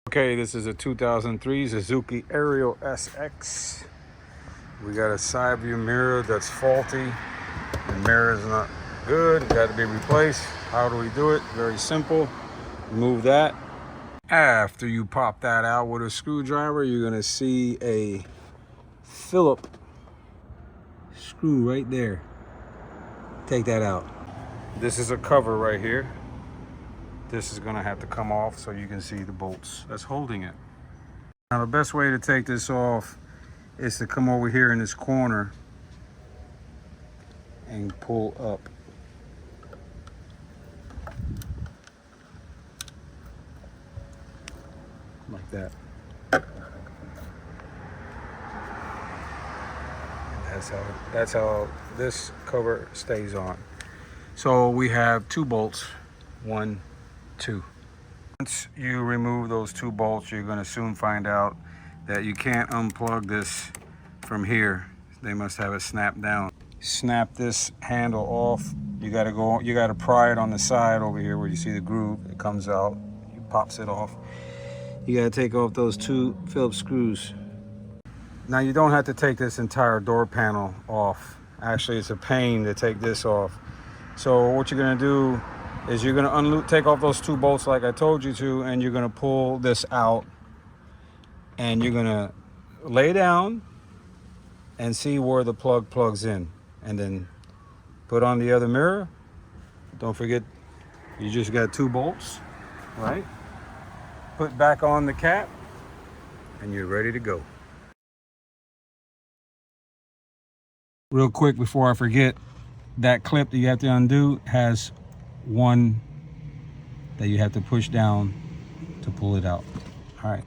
Okay, this is a 2003 Suzuki Aerio SX. We got a side view mirror that's faulty. The mirror is not good, it got to be replaced. How do we do it? Very simple. Remove that. After you pop that out with a screwdriver, you're gonna see a Phillips screw right there. Take that out. This is a cover right here. This is gonna have to come off so you can see the bolts that's holding it. Now the best way to take this off is to come over here in this corner and pull up. Like that. That's how this cover stays on. So we have two bolts, 1, 2. Once you remove those two bolts, you're going to soon find out that you can't unplug this from here. They must have it snapped down. Snap this handle off. You got to pry it on the side over here where you see the groove. It comes out, you pops it off. You got to take off those two Phillips screws. Now you don't have to take this entire door panel off. Actually, it's a pain to take this off. So what you're going to do is you're going to take off those two bolts like I told you to, and you're going to pull this out, and you're going to lay down and see where the plug plugs in, and then put on the other mirror. Don't forget, you just got two bolts, right? Put back on the cap, and you're ready to go. Real quick before I forget, that clip that you have to undo has one that you have to push down to pull it out. All right.